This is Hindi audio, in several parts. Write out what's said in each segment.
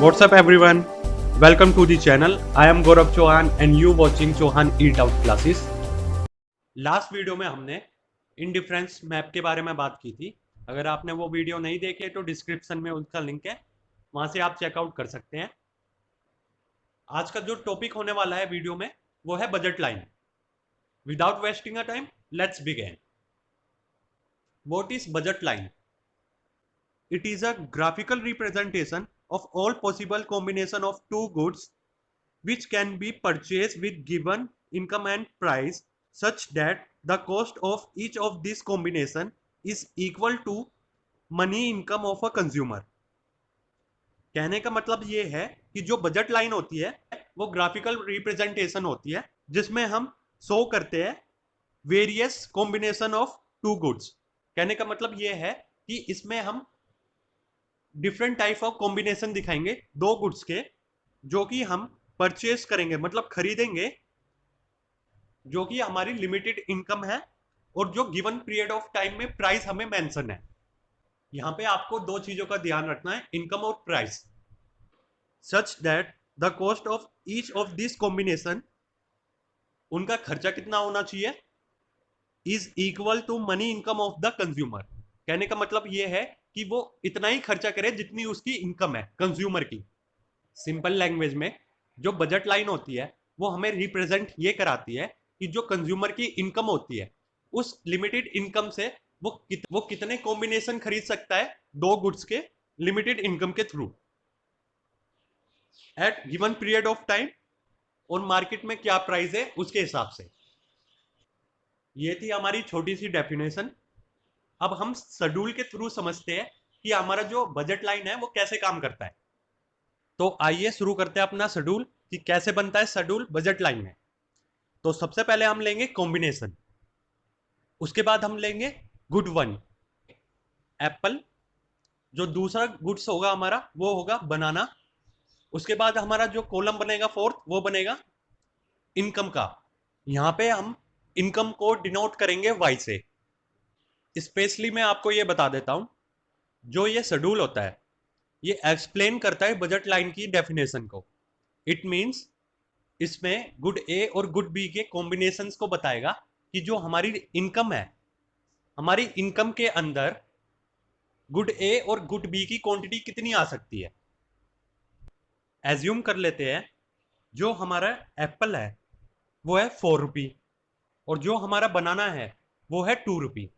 What's up everyone? Welcome to the channel. I am Gaurav Chauhan and you watching Chauhan Eat Out Classes. Last video में हमने इंडिफरेंस मैप के बारे में बात की थी। अगर आपने वो वीडियो नहीं देखी तो डिस्क्रिप्शन में उसका लिंक है, वहां से आप चेकआउट कर सकते हैं। आज का जो टॉपिक होने वाला है वीडियो में वो है budget line. Without wasting a time, let's begin. What is budget line? It is a graphical representation of all possible combination of two goods which can be purchased with given income and price such that the cost of each of these combination is equal to money income of a consumer. कहने का मतलब ये है कि जो बजट लाइन होती है वो ग्राफिकल रिप्रेजेंटेशन होती है जिसमें हम शो करते हैं various combination of two goods. कहने का मतलब ये है कि इसमें हम डिफरेंट टाइप ऑफ कॉम्बिनेशन दिखाएंगे दो गुड्स के, जो कि हम परचेज करेंगे, मतलब खरीदेंगे, जो कि हमारी लिमिटेड इनकम है और जो गिवन पीरियड ऑफ टाइम में प्राइस हमें मेंशन है। यहां पे आपको दो चीजों का ध्यान रखना है, इनकम और price. Such that the cost of each of this combination, उनका खर्चा कितना होना चाहिए, is equal to money income of the consumer. कहने का मतलब यह है कि वो इतना ही खर्चा करे जितनी उसकी इनकम है कंज्यूमर की। सिंपल लैंग्वेज में जो बजट लाइन होती है वो हमें रिप्रेजेंट ये कराती है कि जो कंज्यूमर की इनकम होती है उस लिमिटेड इनकम से वो कितने कॉम्बिनेशन खरीद सकता है दो गुड्स के लिमिटेड इनकम के through at given period of time, और मार्केट में क्या प्राइस है उसके हिसाब से। ये थी हमारी छोटी सी डेफिनेशन। अब हम शेड्यूल के थ्रू समझते हैं कि हमारा जो बजट लाइन है वो कैसे काम करता है। तो आइए शुरू करते हैं अपना शेड्यूल कि कैसे बनता है शेड्यूल बजट लाइन में। तो सबसे पहले हम लेंगे कॉम्बिनेशन, उसके बाद हम लेंगे गुड वन एप्पल, जो दूसरा गुड्स होगा हमारा वो होगा बनाना, उसके बाद हमारा जो कॉलम बनेगा फोर्थ वो बनेगा इनकम का। यहां पे हम इनकम को डिनोट करेंगे वाई से। स्पेशली मैं आपको ये बता देता हूं, जो ये शेड्यूल होता है ये एक्सप्लेन करता है बजट लाइन की डेफिनेशन को। इट मींस इसमें गुड ए और गुड बी के कॉम्बिनेशंस को बताएगा कि जो हमारी इनकम है, हमारी इनकम के अंदर गुड ए और गुड बी की क्वांटिटी कितनी आ सकती है। एज्यूम कर लेते हैं जो हमारा एप्पल है वो है 4 रुपी और जो हमारा बनाना है वो है 2 रुपी,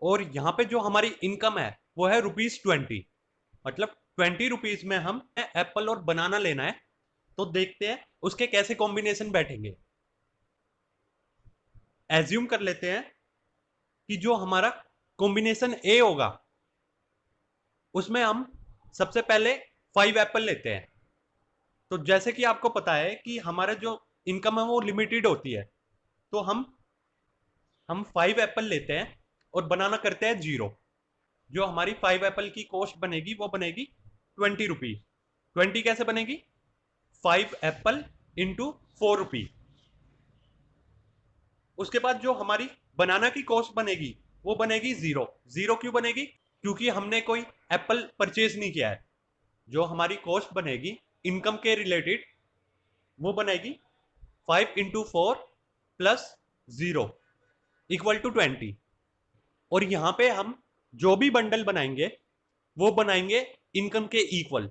और यहाँ पे जो हमारी इनकम है वो है ₹20। मतलब 20 रुपीज में हम एप्पल और बनाना लेना है। तो देखते हैं उसके कैसे कॉम्बिनेशन बैठेंगे। एज्यूम कर लेते हैं कि जो हमारा कॉम्बिनेशन ए होगा उसमें हम सबसे पहले 5 एप्पल लेते हैं। तो जैसे कि आपको पता है कि हमारा जो इनकम है वो लिमिटेड होती है, तो हम 5 एप्पल लेते हैं और बनाना करते हैं 0। जो हमारी 5 एप्पल की कॉस्ट बनेगी वो बनेगी 20 रुपी। 20 कैसे बनेगी, 5 एप्पल इंटू 4 रुपी। उसके बाद जो हमारी बनाना की कॉस्ट बनेगी वो बनेगी 0। 0 क्यों बनेगी, क्योंकि हमने कोई एप्पल परचेज नहीं किया है। जो हमारी कॉस्ट बनेगी इनकम के रिलेटेड वो बनेगी 5 × 4 प्लस 0 इक्वल टू 20। और यहां पे हम जो भी बंडल बनाएंगे वो बनाएंगे इनकम के इक्वल।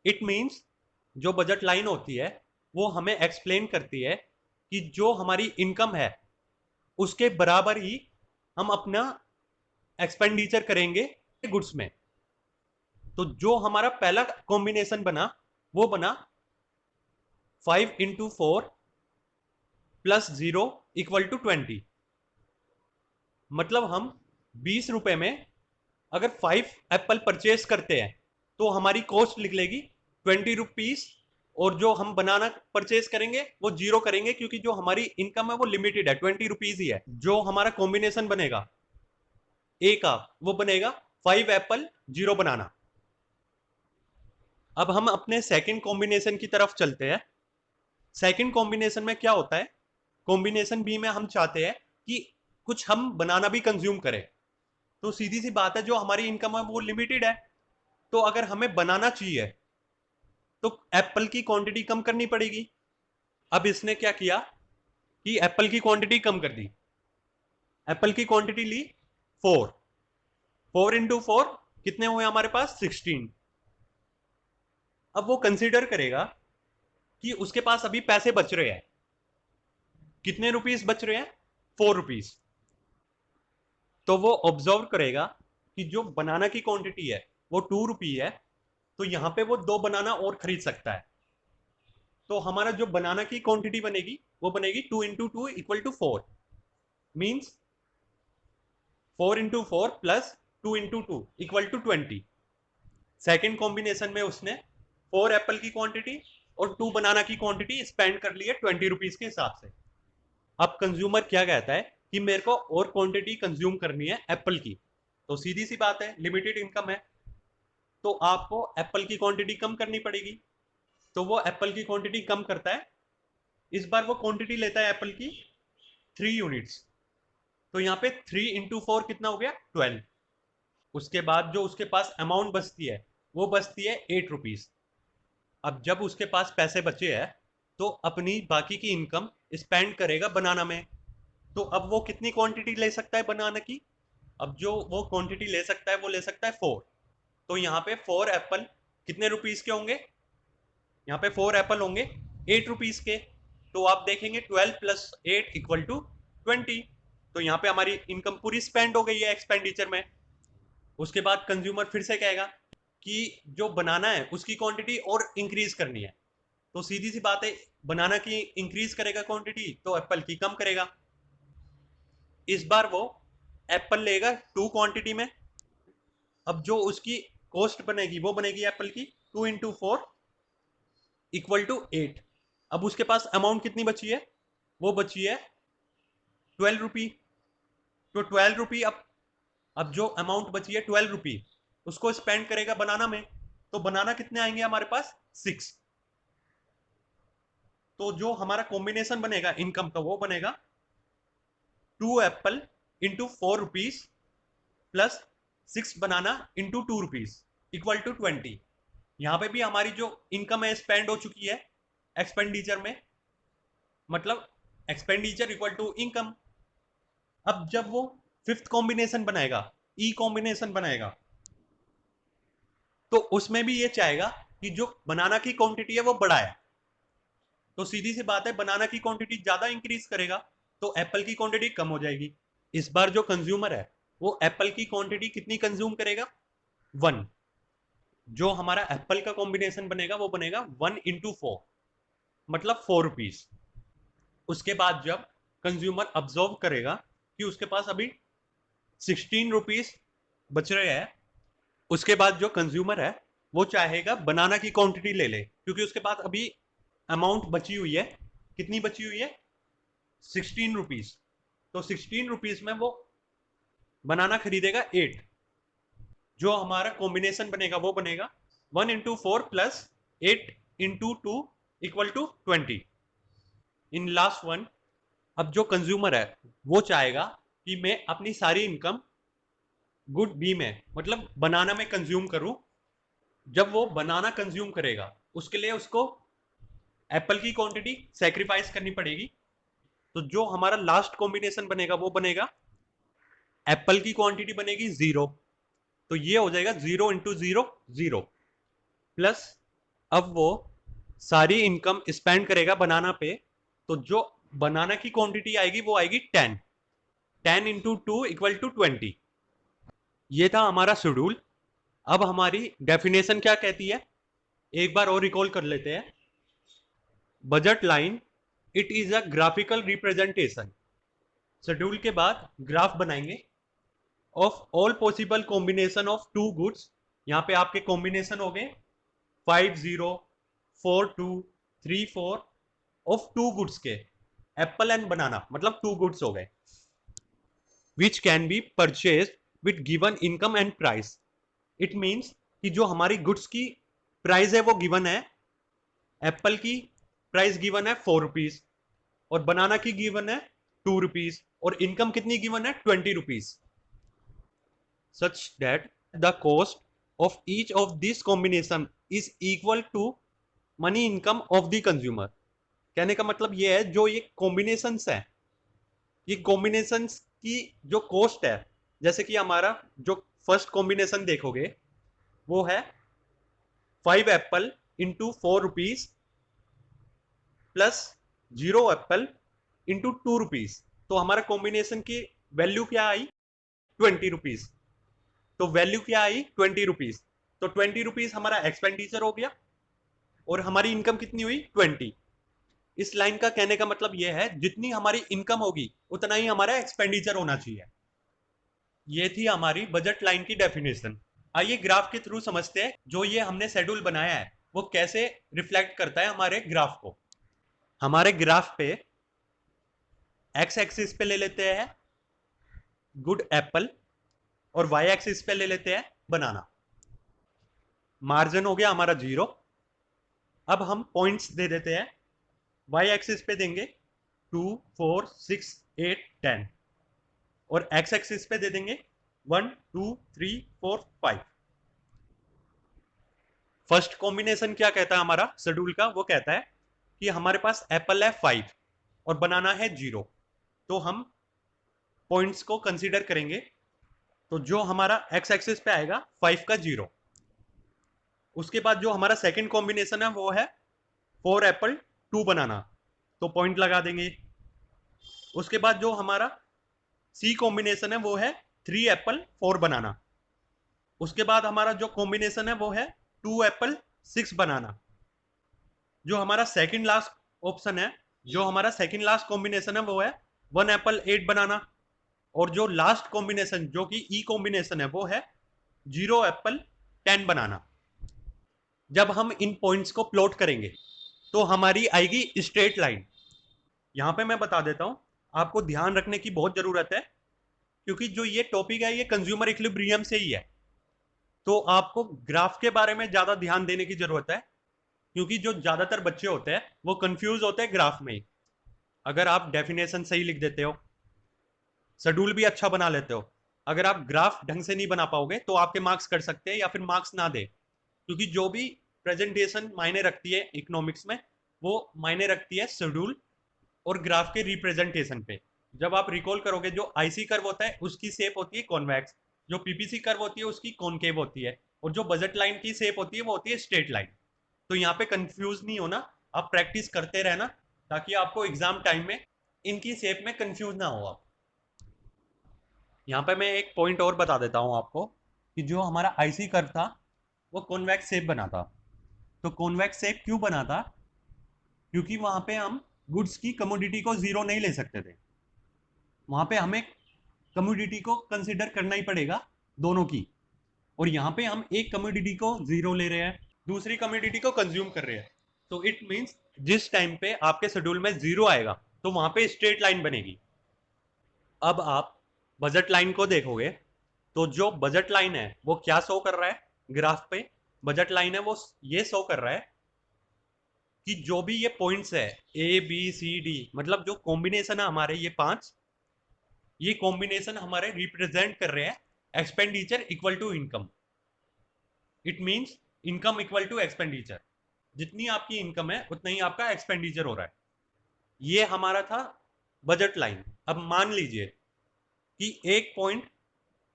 इट मींस जो बजट लाइन होती है वो हमें एक्सप्लेन करती है कि जो हमारी इनकम है उसके बराबर ही हम अपना एक्सपेंडिचर करेंगे गुड्स में। तो जो हमारा पहला कॉम्बिनेशन बना वो बना 5 × 4 प्लस 0 इक्वल टू 20। मतलब हम 20 रुपए में अगर 5 एप्पल परचेज करते हैं तो हमारी कॉस्ट लिख लेगी 20 रुपीज, और जो हम बनाना परचेज करेंगे वो 0 करेंगे क्योंकि जो हमारी इनकम है वो लिमिटेड है, 20 रुपीज ही है। जो हमारा कॉम्बिनेशन बनेगा ए का वो बनेगा 5 एप्पल 0 बनाना। अब हम अपने सेकंड कॉम्बिनेशन की तरफ चलते हैं। सेकंड कॉम्बिनेशन में क्या होता है, कॉम्बिनेशन बी में हम चाहते हैं कि कुछ हम बनाना भी कंज्यूम करें। तो सीधी सी बात है जो हमारी इनकम है वो लिमिटेड है, तो अगर हमें बनाना चाहिए तो एप्पल की क्वांटिटी कम करनी पड़ेगी। अब इसने क्या किया कि एप्पल की क्वांटिटी कम कर दी। एप्पल की क्वांटिटी ली 4, 4 इंटू 4 कितने हुए हमारे पास 16। अब वो कंसीडर करेगा कि उसके पास अभी पैसे बच रहे हैं। कितने रुपीस बच रहे हैं? 4 रुपीस। तो वो ऑब्जर्व करेगा कि जो बनाना की क्वांटिटी है वो 2 रुपी है, तो यहां पे वो 2 बनाना और खरीद सकता है। तो हमारा जो बनाना की क्वांटिटी बनेगी वो बनेगी 2 into 2 equal to 4, means 4 into 4 plus 2 into 2 equal to 20। Second combination में उसने 4 एप्पल की क्वांटिटी और 2 बनाना की क्वांटिटी स्पेंड कर ली है 20 रुपीज के हिसाब से। अब कंज्यूमर क्या कहता है कि मेरे को और क्वांटिटी कंज्यूम करनी है एप्पल की, तो सीधी सी बात है, लिमिटेड इनकम है, तो आपको एप्पल की क्वांटिटी कम करनी पड़ेगी। तो वो एप्पल की क्वांटिटी कम करता है। इस बार वो क्वांटिटी लेता है एप्पल की 3 यूनिट्स। तो यहाँ पे 3 इंटू 4 कितना हो गया 12। उसके बाद जो उसके पास अमाउंट बचती है वो बचती है 8 रुपीज। अब जब उसके पास पैसे बचे हैं तो अपनी बाकी की इनकम स्पेंड करेगा बनाना में। तो अब वो कितनी क्वांटिटी ले सकता है बनाना की? अब जो वो क्वांटिटी ले सकता है वो ले सकता है 4। तो यहाँ पे 4 एप्पल कितने रुपीस के होंगे? यहाँ पे 4 एप्पल होंगे 8 रुपीस के। तो आप देखेंगे 12 प्लस 8 इक्वल टू 20। तो यहाँ पे हमारी इनकम पूरी स्पेंड हो गई है एक्सपेंडिचर में। उसके बाद कंज्यूमर फिर से कहेगा कि जो बनाना है उसकी क्वांटिटी और इंक्रीज करनी है। तो सीधी सी बात है, बनाना की इंक्रीज करेगा क्वांटिटी तो एप्पल की कम करेगा। इस बार वो एप्पल लेगा 2 क्वांटिटी में। अब जो उसकी कॉस्ट बनेगी वो बनेगी एप्पल की 2 इंटू 4 इक्वल टू 8। अब उसके पास अमाउंट कितनी बची है? वो बची है 12 रुपी। तो 12 रुपी अब जो अमाउंट बची है 12 रुपी उसको स्पेंड करेगा बनाना में। तो बनाना कितने आएंगे हमारे पास 6। तो जो हमारा कॉम्बिनेशन बनेगा इनकम का वो बनेगा 2 apple into 4 rupees plus 6 banana into 2 rupees equal to 20। यहां पे भी हमारी जो इनकम है स्पेंड हो चुकी है एक्सपेंडिचर में, मतलब एक्सपेंडिचर इक्वल टू इनकम। अब जब वो फिफ्थ कॉम्बिनेशन बनाएगा, ई कॉम्बिनेशन बनाएगा, तो उसमें भी ये चाहेगा कि जो बनाना की क्वांटिटी है वो बढ़ाए। तो सीधी सी बात है, बनाना की क्वांटिटी ज्यादा इंक्रीज करेगा तो एप्पल की क्वांटिटी कम हो जाएगी। इस बार जो कंज्यूमर है वो एप्पल की क्वांटिटी कितनी कंज्यूम करेगा 1। जो हमारा एप्पल का कॉम्बिनेशन बनेगा वो बनेगा 1 इंटू 4 मतलब 4 रुपीज। उसके बाद जब कंज्यूमर ऑब्जर्व करेगा कि उसके पास अभी 16 रुपीज बच रहे हैं, उसके बाद जो कंज्यूमर है वो चाहेगा बनाना की क्वांटिटी ले ले, क्योंकि उसके पास अभी अमाउंट बची हुई है। कितनी बची हुई है 16 रुपीज। तो 16 रुपीज में वो बनाना खरीदेगा 8। जो हमारा कॉम्बिनेशन बनेगा वो बनेगा 1 into 4 plus 8 into 2 equal to 20 in last one. अब जो कंज्यूमर है वो चाहेगा कि मैं अपनी सारी इनकम गुड बी में मतलब बनाना में कंज्यूम करूं। जब वो बनाना कंज्यूम करेगा उसके लिए उसको एप्पल की क्वांटिटी सेक्रीफाइस करनी पड़ेगी। तो जो हमारा लास्ट कॉम्बिनेशन बनेगा वो बनेगा एप्पल की क्वांटिटी बनेगी 0। तो ये हो जाएगा 0 इंटू 0 0 प्लस अब वो सारी इनकम स्पेंड करेगा बनाना पे। तो जो बनाना की क्वांटिटी आएगी वो आएगी 10। 10 इंटू 2 इक्वल टू 20। ये था हमारा शेड्यूल। अब हमारी डेफिनेशन क्या कहती है एक बार और रिकॉल कर लेते हैं। Budget line it is a graphical representation. Schedule के बाद ग्राफ बनाएंगे of all possible combination of two goods. यहाँ पे आपके कॉम्बिनेशन हो गए 5 0 4 2 3 4 ऑफ टू गुड्स के, एप्पल एंड बनाना मतलब टू गुड्स हो गए, which can be purchase with given income and price. It means कि जो हमारी गुड्स की प्राइस है वो गिवन है। एप्पल की प्राइस गिवन है 4 रुपीज और बनाना की गिवन है 2 रुपीज और इनकम कितनी गिवन है 20 rupees, such that the cost of each of this combination is equal to money income of the consumer. कहने का मतलब ये है जो ये कॉम्बिनेशंस है, ये कॉम्बिनेशंस की जो कॉस्ट है, जैसे कि हमारा जो फर्स्ट कॉम्बिनेशन देखोगे वो है 5 Apple into 4 rupees plus 0 Apple into 2 rupees. तो हमारा कॉम्बिनेशन की वैल्यू क्या आई? 20 रुपीज। तो वैल्यू क्या आई? 20 रुपीज। तो 20 रुपीज हमारा एक्सपेंडिचर हो गया और हमारी इनकम कितनी हुई? 20। इस लाइन का कहने का मतलब यह है जितनी हमारी इनकम होगी उतना ही हमारा एक्सपेंडिचर होना चाहिए। ये थी हमारी बजट लाइन की डेफिनेशन। आइए ग्राफ के थ्रू समझते हैं जो ये हमने शेड्यूल बनाया है वो कैसे रिफ्लेक्ट करता है हमारे ग्राफ को। हमारे ग्राफ पे एक्स एक्सिस पे ले लेते हैं गुड एप्पल और वाई एक्सिस पे ले लेते हैं बनाना। मार्जिन हो गया हमारा 0। अब हम पॉइंट्स दे देते हैं। वाई एक्सिस पे देंगे 2, 4, 6, 8, 10 और एक्स एक्सिस पे दे देंगे 1, 2, 3, 4, 5। फर्स्ट कॉम्बिनेशन क्या कहता है हमारा शेड्यूल का? वो कहता है कि हमारे पास एप्पल है 5 और बनाना है 0। तो हम पॉइंट्स को कंसीडर करेंगे। तो जो हमारा एक्स एक्सिस पे आएगा 5 का 0। उसके बाद जो हमारा सेकंड कॉम्बिनेशन है वो है 4 एप्पल 2 बनाना, तो पॉइंट लगा देंगे। उसके बाद जो हमारा सी कॉम्बिनेशन है वो है 3 एप्पल 4 बनाना। उसके बाद हमारा जो कॉम्बिनेशन है वो है 2 एप्पल 6 बनाना। जो हमारा सेकंड लास्ट ऑप्शन है, जो हमारा सेकंड लास्ट कॉम्बिनेशन है वो है 1 एप्पल 8 बनाना। और जो लास्ट कॉम्बिनेशन जो कि ई कॉम्बिनेशन है वो है 0 एप्पल 10 बनाना। जब हम इन पॉइंट्स को प्लॉट करेंगे तो हमारी आएगी स्ट्रेट लाइन। यहां पे मैं बता देता हूं, आपको ध्यान रखने की बहुत जरूरत है क्योंकि जो ये टॉपिक है ये कंज्यूमर इक्विलिब्रियम से ही है। तो आपको ग्राफ के बारे में ज्यादा ध्यान देने की जरूरत है क्योंकि जो ज्यादातर बच्चे होते हैं वो कंफ्यूज होते हैं ग्राफ में ही। अगर आप डेफिनेशन सही लिख देते हो, शेड्यूल भी अच्छा बना लेते हो, अगर आप ग्राफ ढंग से नहीं बना पाओगे तो आपके मार्क्स कट सकते हैं या फिर मार्क्स ना दे। क्योंकि जो भी प्रेजेंटेशन मायने रखती है इकोनॉमिक्स में वो मायने रखती है शेड्यूल और ग्राफ के रिप्रेजेंटेशन पे। जब आप रिकॉल करोगे जो आईसी कर्व होता है उसकी शेप होती है कॉन्वेक्स, जो पीपीसी कर्व होती है उसकी कॉनकेव होती है और जो बजट लाइन की शेप होती है वो होती है स्ट्रेट लाइन। तो यहाँ पे कंफ्यूज नहीं होना, आप प्रैक्टिस करते रहना ताकि आपको एग्जाम टाइम में इनकी शेप में कंफ्यूज ना हो आप। यहाँ पे मैं एक पॉइंट और बता देता हूँ आपको कि जो हमारा आईसी कर्व था वो कॉन्वेक्स शेप बना था। तो कॉन्वेक्स शेप क्यों बना था? क्योंकि वहां पे हम गुड्स की कमोडिटी को जीरो नहीं ले सकते थे। वहां पे हमें कमोडिटी को कंसिडर करना ही पड़ेगा दोनों की। और यहाँ पे हम एक कमोडिटी को जीरो ले रहे हैं, दूसरी कमोडिटी को कंज्यूम कर रहे हैं। तो इट मींस जिस टाइम पे आपके शेड्यूल में जीरो आएगा तो वहां पे स्ट्रेट लाइन बनेगी। अब आप बजट लाइन को देखोगे तो जो बजट लाइन है वो क्या शो कर रहा है ग्राफ पे? बजट लाइन है वो ये शो कर रहा है कि जो भी ये पॉइंट्स है ए बी सी डी, मतलब जो कॉम्बिनेशन है हमारे ये 5, ये कॉम्बिनेशन हमारे रिप्रेजेंट कर रहे हैं expenditure equal to income. It means income equal to expenditure. जितनी आपकी इनकम है उतना ही आपका एक्सपेंडिचर हो रहा है। ये हमारा था बजट लाइन। अब मान लीजिए कि एक पॉइंट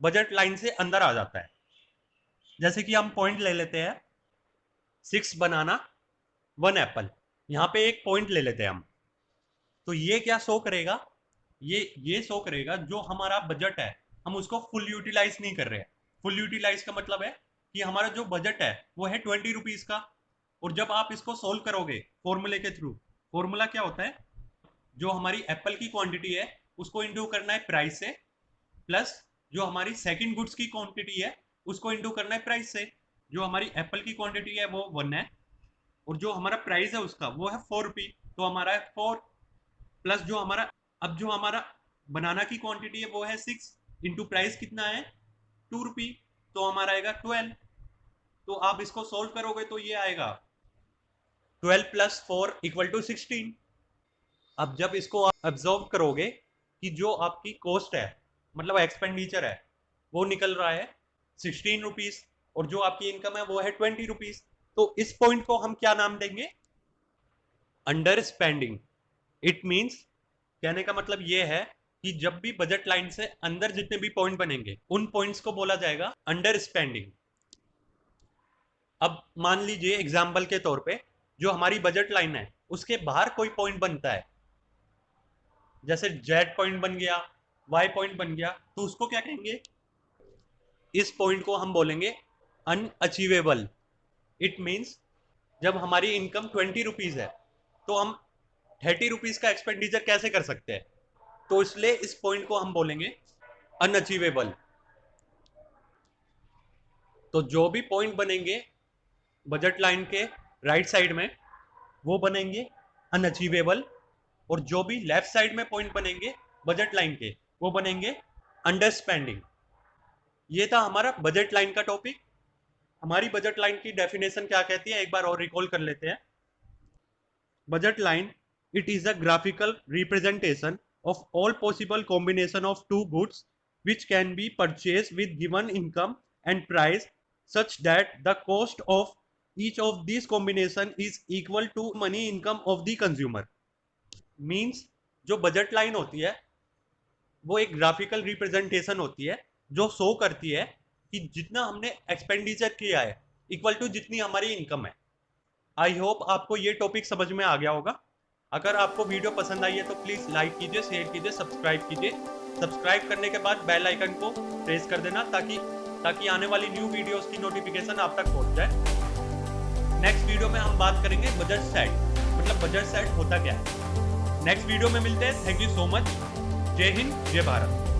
बजट लाइन से अंदर आ जाता है। जैसे कि हम पॉइंट ले लेते हैं 6 बनाना 1 एप्पल, यहाँ पे एक पॉइंट ले लेते हैं हम। तो ये क्या शो करेगा? ये शो करेगा जो हमारा बजट है हम उसको फुल यूटिलाइज नहीं कर रहे हैं। फुल यूटिलाइज का मतलब है कि हमारा जो बजट है वो है 20 रुपीज का। और जब आप इसको सोल्व करोगे फॉर्मूले के थ्रू, फॉर्मूला क्या होता है? जो हमारी एप्पल की क्वांटिटी है उसको इंटू करना है प्राइस से, प्लस जो हमारी सेकंड गुड्स की क्वांटिटी है उसको इंटू करना है प्राइस से। जो हमारी एप्पल की क्वांटिटी है वो 1 है और जो हमारा प्राइस है उसका वो है 4 रुपी, तो हमारा है 4 प्लस जो हमारा, अब जो हमारा बनाना की क्वांटिटी है वो है 6 इंटू प्राइस कितना है 2 रुपी, तो हमारा आएगा 12। तो आप इसको सोल्व करोगे तो ये आएगा 12 प्लस 4 इक्वल टू 16। अब जब इसको आप ऑब्जर्व करोगे कि जो आपकी कॉस्ट है मतलब एक्सपेंडिचर है वो निकल रहा है 16 रुपीज और जो आपकी इनकम है वो है 20 रुपीज। तो इस पॉइंट को हम क्या नाम देंगे? Under spending. इट मीन्स, कहने का मतलब ये है कि जब भी बजट लाइन से अंदर जितने भी पॉइंट बनेंगे उन पॉइंट्स को बोला जाएगा अंडर स्पेंडिंग। अब मान लीजिए एग्जाम्पल के तौर पे जो हमारी बजट लाइन है उसके बाहर कोई पॉइंट बनता है, जैसे जेड पॉइंट बन गया, वाई पॉइंट बन गया, तो उसको क्या कहेंगे? इस पॉइंट को हम बोलेंगे अनअचीवेबल। इट मीन्स जब हमारी इनकम 20 रुपीज है तो हम 30 रुपीज का एक्सपेंडिचर कैसे कर सकते हैं? तो इसलिए इस पॉइंट को हम बोलेंगे अनअचीवेबल। तो जो भी पॉइंट बनेंगे बजट लाइन के राइट साइड में वो बनेंगे अनअचीवेबल, और जो भी लेफ्ट साइड में पॉइंट बनेंगे बजट लाइन के वो बनेंगे अंडर स्पेंडिंग। ये था हमारा बजट लाइन का टॉपिक। हमारी बजट लाइन की डेफिनेशन क्या कहती है एक बार और रिकॉल कर लेते हैं। Budget line, it is a graphical representation of all possible combination of two goods which can be purchased with given income and price such that the cost of each of these combination is equal to money income of the consumer. Means जो बजट लाइन होती है वो एक ग्राफिकल रिप्रेजेंटेशन होती है जो शो करती है कि जितना हमने एक्सपेंडिचर किया है इक्वल टू जितनी हमारी इनकम है। आई होप आपको ये टॉपिक समझ में आ गया होगा। अगर आपको वीडियो पसंद आई है तो प्लीज़ लाइक कीजिए, शेयर कीजिए, सब्सक्राइब कीजिए। सब्सक्राइब करने के बाद बेल आइकन को प्रेस कर देना ताकि आने वाली न्यू वीडियोस की नोटिफिकेशन आप तक पहुंच जाए। नेक्स्ट वीडियो में हम बात करेंगे बजट सेट, मतलब बजट सेट होता क्या है। नेक्स्ट वीडियो में मिलते हैं। Thank you so much. जय हिंद, जय भारत।